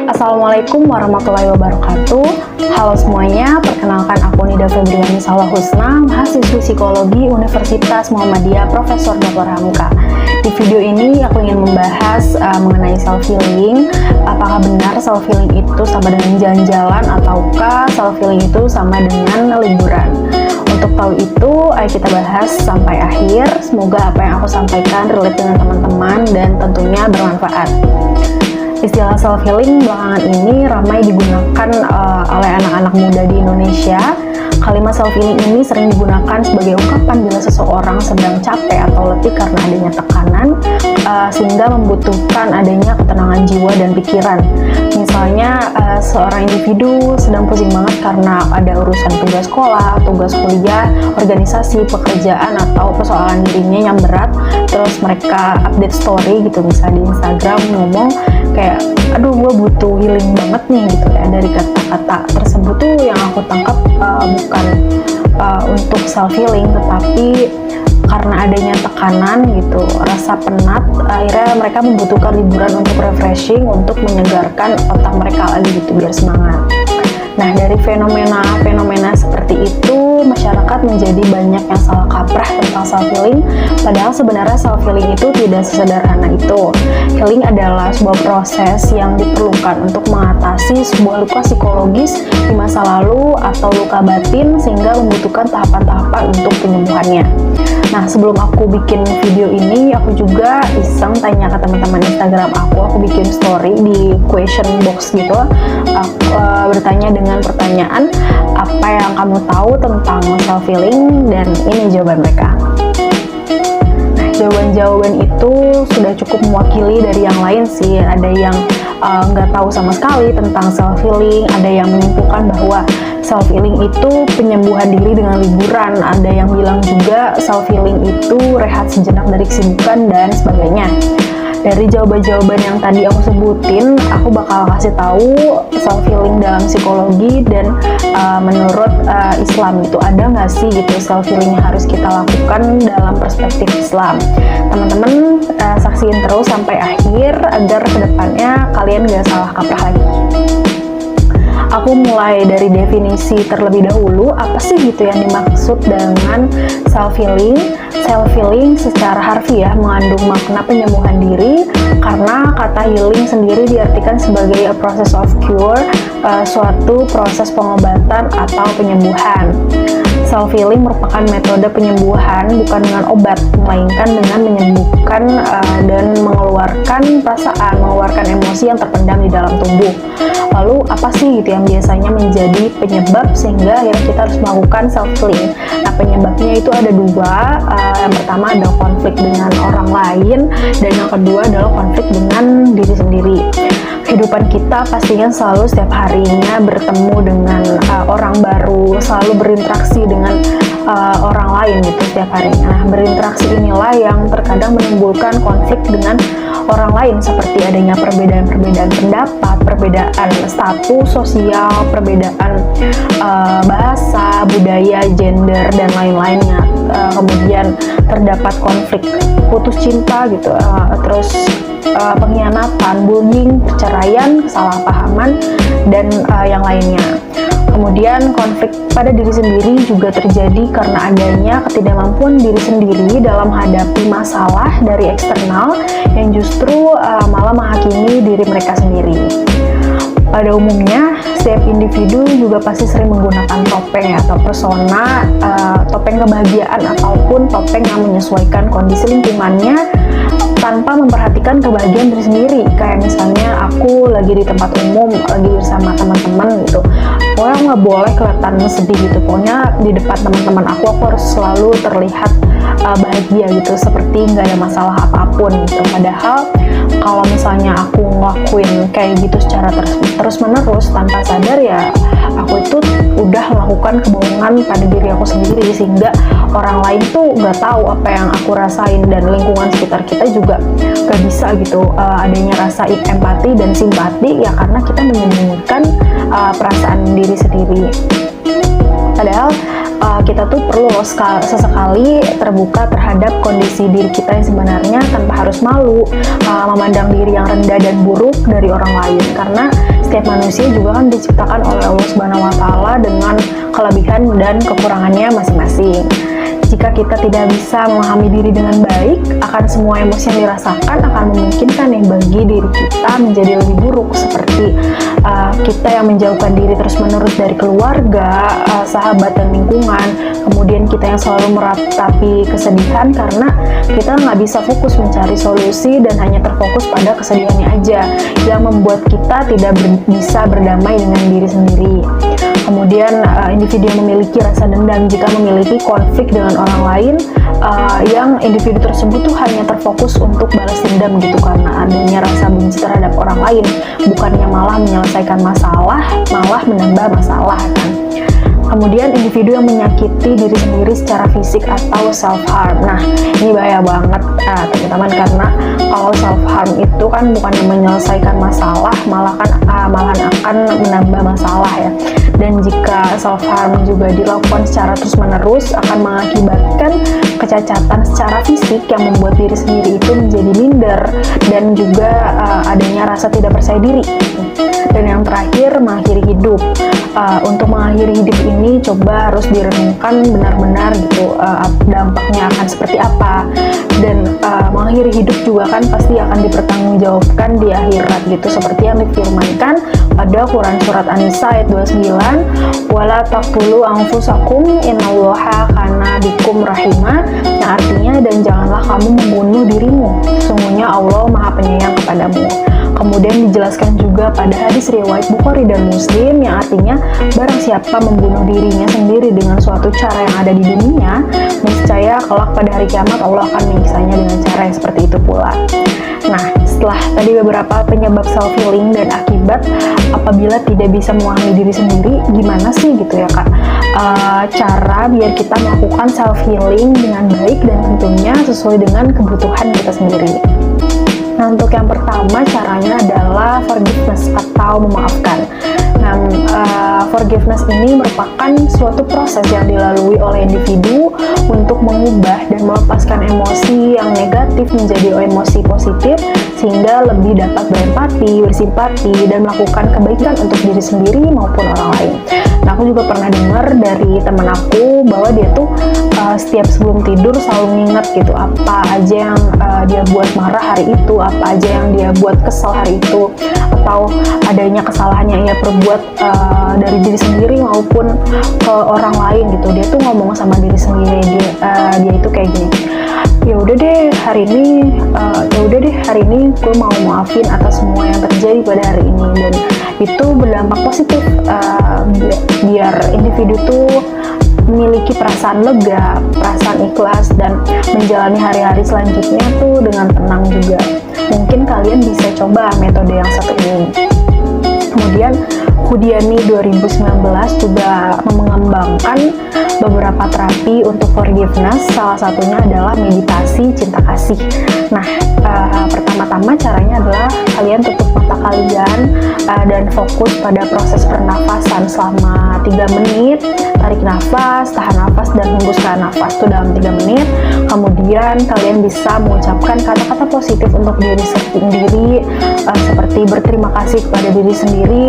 Assalamualaikum warahmatullahi wabarakatuh. Halo semuanya, perkenalkan aku Nida Febriani Salahusna, mahasiswi psikologi Universitas Muhammadiyah Profesor Dr. Hamka. Di video ini aku ingin membahas mengenai self-healing. Apakah benar self-healing itu sama dengan jalan-jalan ataukah self-healing itu sama dengan liburan? Untuk tahu itu, ayo kita bahas sampai akhir. Semoga apa yang aku sampaikan relate dengan teman-teman dan tentunya bermanfaat. Istilah self-healing belakangan ini ramai digunakan oleh anak-anak muda di Indonesia. Kalimat self-healing ini sering digunakan sebagai ungkapan bila seseorang sedang capek atau letih karena adanya tekanan, sehingga membutuhkan adanya ketenangan jiwa dan pikiran. Misalnya, seorang individu sedang pusing banget karena ada urusan tugas sekolah, tugas kuliah, organisasi, pekerjaan, atau persoalan dirinya yang berat. Terus mereka update story gitu, misalnya di Instagram ngomong kayak, aduh gue butuh healing banget nih gitu ya. Dari kata-kata tersebut tuh yang aku tangkap bukan untuk self healing, tetapi karena adanya tekanan gitu, rasa penat, akhirnya mereka membutuhkan liburan untuk refreshing, untuk menyegarkan otak mereka lagi gitu biar semangat. Nah, dari fenomena seperti itu, masyarakat menjadi banyak yang salah kaprah tentang self-healing, padahal sebenarnya self-healing itu tidak sesederhana itu. Healing adalah sebuah proses yang diperlukan untuk mengatasi sebuah luka psikologis di masa lalu atau luka batin, sehingga membutuhkan tahapan-tahapan untuk penyembuhannya. Nah, sebelum aku bikin video ini, aku juga iseng tanya ke teman-teman Instagram aku bikin story di question box gitu. Aku bertanya dengan pertanyaan, apa yang kamu tahu tentang self-healing, dan ini jawaban mereka. Nah, jawaban-jawaban itu sudah cukup mewakili dari yang lain sih. Ada yang nggak tahu sama sekali tentang self-healing, ada yang menyimpulkan bahwa self-healing itu penyembuhan diri dengan liburan, ada yang bilang juga self-healing itu rehat sejenak dari kesibukan dan sebagainya. Dari jawaban-jawaban yang tadi aku sebutin, aku bakal kasih tahu self-healing dalam psikologi dan menurut Islam itu ada nggak sih gitu self-healing yang harus kita lakukan dalam perspektif Islam. Teman-teman saksiin terus sampai akhir agar kedepannya kalian nggak salah kaprah lagi. Aku mulai dari definisi terlebih dahulu, apa sih gitu yang dimaksud dengan self-healing. Self-healing secara harfiah mengandung makna penyembuhan diri, karena kata healing sendiri diartikan sebagai a process of cure, suatu proses pengobatan atau penyembuhan. Self-healing merupakan metode penyembuhan bukan dengan obat, melainkan dengan menyembuhkan dan mengeluarkan perasaan, mengeluarkan emosi yang terpendam di dalam tubuh. Lalu apa sih gitu yang biasanya menjadi penyebab sehingga ya kita harus melakukan self-healing? Nah, penyebabnya itu ada dua. Yang pertama adalah konflik dengan orang lain, dan yang kedua adalah konflik dengan diri sendiri. Kehidupan kita pastinya selalu setiap harinya bertemu dengan orang baru, selalu berinteraksi dengan orang lain gitu setiap harinya. Nah, berinteraksi inilah yang terkadang menimbulkan konflik dengan orang lain, seperti adanya perbedaan pendapat, perbedaan status sosial, perbedaan bahasa, budaya, gender, dan lain-lainnya. Kemudian terdapat konflik putus cinta gitu, terus pengkhianatan, bullying, perceraian, kesalahpahaman, dan yang lainnya. Kemudian konflik pada diri sendiri juga terjadi karena adanya ketidakmampuan diri sendiri dalam menghadapi masalah dari eksternal yang justru malah menghakimi diri mereka sendiri. Pada umumnya, setiap individu juga pasti sering menggunakan topeng atau persona, topeng kebahagiaan ataupun topeng yang menyesuaikan kondisi lingkungannya tanpa memperhatikan kebahagiaan diri sendiri. Kayak misalnya aku lagi di tempat umum, lagi bersama teman-teman gitu, pokoknya nggak boleh kelihatan sedih gitu. Pokoknya di depan teman-teman aku harus selalu terlihat bahagia gitu, seperti nggak ada masalah apapun gitu. Padahal kalau misalnya aku ngelakuin kayak gitu secara terus-menerus tanpa sadar, ya aku itu udah melakukan kebohongan pada diri aku sendiri, sehingga orang lain tuh nggak tahu apa yang aku rasain, dan lingkungan sekitar kita juga nggak bisa gitu adanya rasa empati dan simpati, ya karena kita menyembunyikan perasaan diri sendiri. Padahal kita tuh perlu loh sesekali terbuka terhadap kondisi diri kita yang sebenarnya tanpa harus malu memandang diri yang rendah dan buruk dari orang lain, karena setiap manusia juga kan diciptakan oleh Allah Subhanahu wa Ta'ala dengan kelebihan dan kekurangannya masing-masing. Jika kita tidak bisa memahami diri dengan baik, akan semua emosi yang dirasakan akan memungkinkan yang bagi diri kita menjadi lebih buruk, seperti kita yang menjauhkan diri terus-menerus dari keluarga, sahabat dan lingkungan. Kemudian kita yang selalu meratapi kesedihan karena kita nggak bisa fokus mencari solusi dan hanya terfokus pada kesedihannya aja, yang membuat kita tidak bisa berdamai dengan diri sendiri. Kemudian individu yang memiliki rasa dendam jika memiliki konflik dengan orang lain, yang individu tersebut tuh hanya terfokus untuk balas dendam gitu karena adanya rasa benci terhadap orang lain, bukannya malah menyelesaikan masalah, malah menambah masalah kan. Kemudian individu yang menyakiti diri sendiri secara fisik atau self harm. Nah, ini bahaya banget teman-teman, karena kalau self harm itu kan bukan menyelesaikan masalah, malahan akan menambah masalah ya. Dan jika self harm juga dilakukan secara terus-menerus akan mengakibatkan kecacatan secara fisik yang membuat diri sendiri itu menjadi minder dan juga adanya rasa tidak percaya diri. Dan yang terakhir, mengakhiri hidup. Untuk mengakhiri hidup ini coba harus direnungkan benar-benar gitu, dampaknya akan seperti apa. Dan mengakhiri hidup juga kan pasti akan dipertanggungjawabkan di akhirat gitu, seperti yang difirmankan pada Quran Surat An-Nisa ayat 29, wala taqtulu anfusakum innallaha kana bikum rahimah, yang artinya dan janganlah kamu membunuh dirimu, sesungguhnya Allah Maha Penyayang kepadamu. Kemudian dijelaskan juga pada hadis riwayat Bukhari dan Muslim yang artinya barang siapa membunuh dirinya sendiri dengan suatu cara yang ada di dunia, niscaya kelak pada hari kiamat Allah akan menyiksanya dengan cara yang seperti itu pula. Nah, setelah tadi beberapa penyebab self healing dan akibat apabila tidak bisa memahami diri sendiri, gimana sih gitu ya Kak? Cara biar kita melakukan self healing dengan baik dan tentunya sesuai dengan kebutuhan kita sendiri. Nah, untuk yang pertama caranya adalah forgiveness atau memaafkan. Nah, forgiveness ini merupakan suatu proses yang dilalui oleh individu untuk mengubah dan melepaskan emosi yang negatif menjadi emosi positif sehingga lebih dapat berempati, bersimpati, dan melakukan kebaikan untuk diri sendiri maupun orang lain. Nah, aku juga pernah dengar dari teman aku bahwa dia tuh setiap sebelum tidur selalu nginget gitu apa aja yang dia buat marah hari itu, apa aja yang dia buat kesal hari itu, atau adanya kesalahan yang ia perbuat dari diri sendiri maupun ke orang lain gitu. Dia tuh ngomong sama diri sendiri, dia itu kayak gini, ya udah deh hari ini gue mau maafin atas semua yang terjadi pada hari ini, dan itu berdampak positif biar individu tuh memiliki perasaan lega, perasaan ikhlas, dan menjalani hari-hari selanjutnya tuh dengan tenang juga. Mungkin kalian bisa coba metode yang satu ini. Kemudian Hudiani 2019 juga mengembangkan beberapa terapi untuk forgiveness, salah satunya adalah meditasi cinta kasih. Nah, pertama-tama caranya adalah kalian tutup mata kalian dan fokus pada proses pernafasan selama 3 menit, tarik nafas, tahan nafas, dan hembuskan nafas itu dalam 3 menit. Kemudian kalian bisa mengucapkan kata-kata positif untuk diri sendiri, seperti berterima kasih kepada diri sendiri.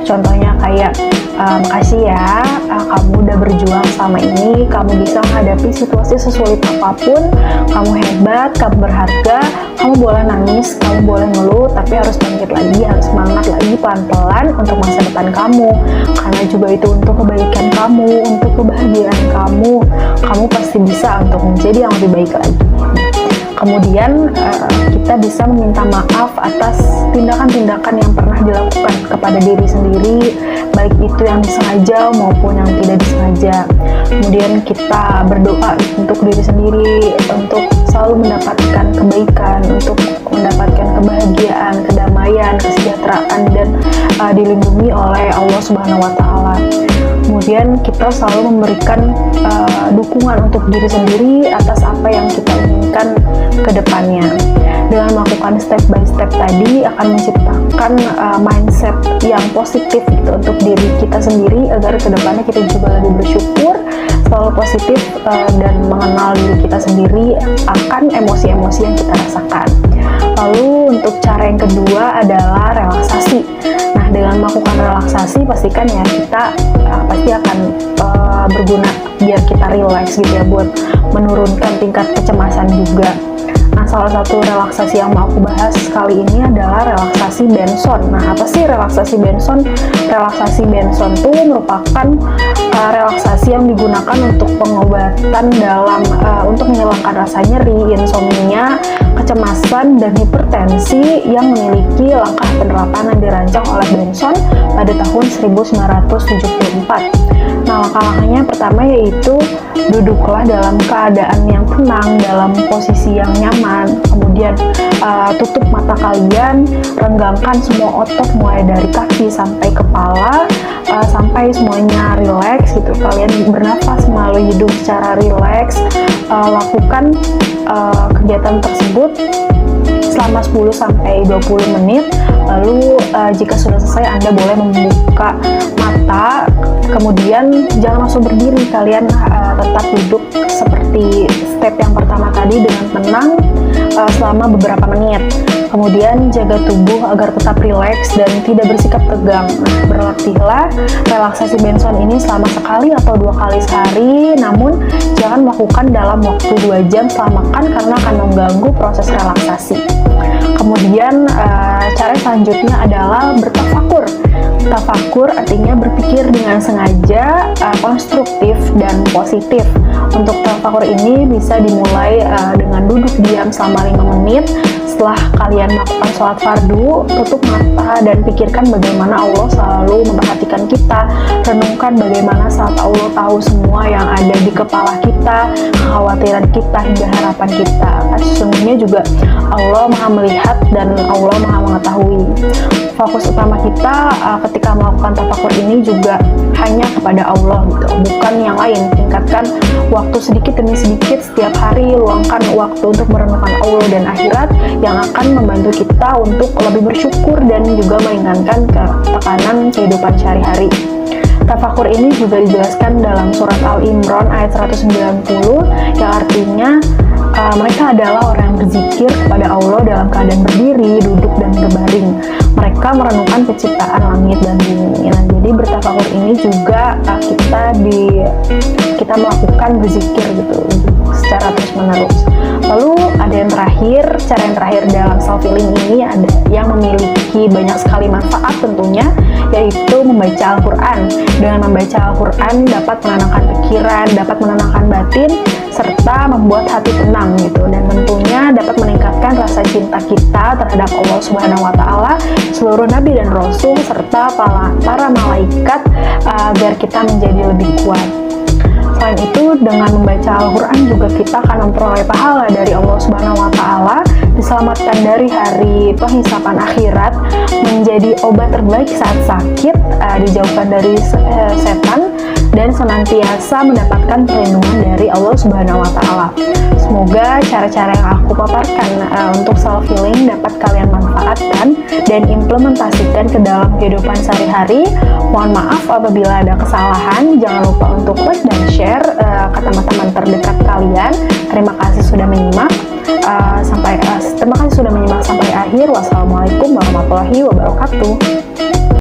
Contohnya kayak makasih ya, kamu udah berjuang selama ini, kamu bisa menghadapi situasi sesulit apapun, kamu hebat, kamu berharga, kamu boleh nangis, kamu boleh ngeluh, tapi harus bangkit lagi, harus semangat lagi pelan-pelan untuk masa depan kamu, karena juga itu untuk kebaikan kamu, untuk kebahagiaan kamu pasti bisa untuk menjadi yang lebih baik lagi. Kemudian kita bisa meminta maaf atas tindakan-tindakan yang pernah dilakukan kepada diri sendiri, baik itu yang disengaja maupun yang tidak disengaja. Kemudian kita berdoa untuk diri sendiri, untuk selalu mendapatkan kebaikan, untuk mendapatkan kebahagiaan, kedamaian, kesejahteraan penjagaan dan dilindungi oleh Allah Subhanahu wa Ta'ala. Kemudian kita selalu memberikan dukungan untuk diri sendiri atas apa yang kita inginkan ke depannya. Dengan melakukan step by step tadi akan menciptakan mindset yang positif gitu untuk diri kita sendiri, agar ke depannya kita juga lebih bersyukur, selalu positif, dan mengenal diri kita sendiri akan emosi-emosi yang kita rasakan. Lalu untuk cara yang kedua adalah relaksasi. Nah, dengan melakukan relaksasi pastikan ya kita pasti akan berguna biar kita relax gitu ya, buat menurunkan tingkat kecemasan juga. Nah, salah satu relaksasi yang mau aku bahas kali ini adalah relaksasi Benson. Nah, apa sih relaksasi Benson? Relaksasi Benson itu merupakan relaksasi yang digunakan untuk pengobatan dalam untuk menghilangkan rasa nyeri, insomnia, kecemasan, dan hipertensi yang memiliki langkah penerapan yang dirancang oleh Benson pada tahun 1974. Nah, langkah-langkahnya pertama yaitu duduklah dalam keadaan yang tenang, dalam posisi yang nyaman. Kemudian tutup mata kalian, renggangkan semua otot mulai dari kaki sampai kepala, sampai semuanya rileks gitu. Kalian bernafas melalui hidung secara rileks. Lakukan kegiatan tersebut selama 10-20 menit. Lalu jika sudah selesai, Anda boleh membuka mata. Kemudian jangan langsung berdiri, kalian tetap duduk seperti step yang pertama tadi dengan tenang selama beberapa menit. Kemudian jaga tubuh agar tetap rileks dan tidak bersikap tegang. Nah, berlatihlah relaksasi Benson ini selama sekali atau 2 kali sehari, namun jangan melakukan dalam waktu 2 jam setelah makan karena akan mengganggu proses relaksasi. Kemudian cara selanjutnya adalah bertafakur. Tafakur artinya berpikir dengan sengaja, konstruktif, dan positif. Untuk tafakur ini bisa dimulai dengan duduk diam selama 5 menit. Setelah kalian melakukan sholat fardu, tutup mata dan pikirkan bagaimana Allah selalu memperhatikan kita. Renungkan bagaimana saat Allah tahu semua yang ada di kepala kita, kekhawatiran kita, hingga harapan kita. Sesungguhnya juga Allah Maha melihat dan Allah Maha mengetahui. Fokus utama kita ketika melakukan tafakur ini juga hanya kepada Allah gitu, bukan yang lain. Tingkatkan waktu sedikit demi sedikit setiap hari, luangkan waktu untuk merenungkan Allah dan akhirat yang akan membantu kita untuk lebih bersyukur dan juga meringankan tekanan kehidupan sehari-hari. Tafakur ini juga dijelaskan dalam surat Al-Imran ayat 190 yang artinya mereka adalah orang yang berzikir kepada Allah dalam keadaan berdiri, duduk, dan berbaring. Mereka merenungkan penciptaan langit dan bumi. Nah, jadi bertafakur ini juga kita melakukan berzikir gitu secara terus-menerus. Lalu ada yang terakhir, cara yang terakhir dalam self healing ini ada yang memiliki banyak sekali manfaat tentunya, yaitu membaca Al-Quran. Dengan membaca Al-Quran dapat menenangkan pikiran, dapat menenangkan batin, serta membuat hati tenang gitu, dan tentunya dapat meningkatkan rasa cinta kita terhadap Allah Subhanahu wa Ta'ala, seluruh nabi dan rasul, serta para malaikat agar kita menjadi lebih kuat. Selain itu, dengan membaca Al-Quran juga kita akan memperoleh pahala dari Allah Subhanahu wa Ta'ala, diselamatkan dari hari penghisapan akhirat, menjadi obat terbaik saat sakit, dijauhkan dari setan, dan senantiasa mendapatkan perlindungan dari Allah Subhanahu wa Ta'ala. Semoga cara-cara yang aku paparkan untuk self healing dapat kalian manfaatkan dan implementasikan ke dalam kehidupan sehari-hari. Mohon maaf apabila ada kesalahan. Jangan lupa untuk like dan share ke teman-teman terdekat kalian. Terima kasih sudah menyimak. Terima kasih sudah menyimak sampai akhir. Wassalamualaikum warahmatullahi wabarakatuh.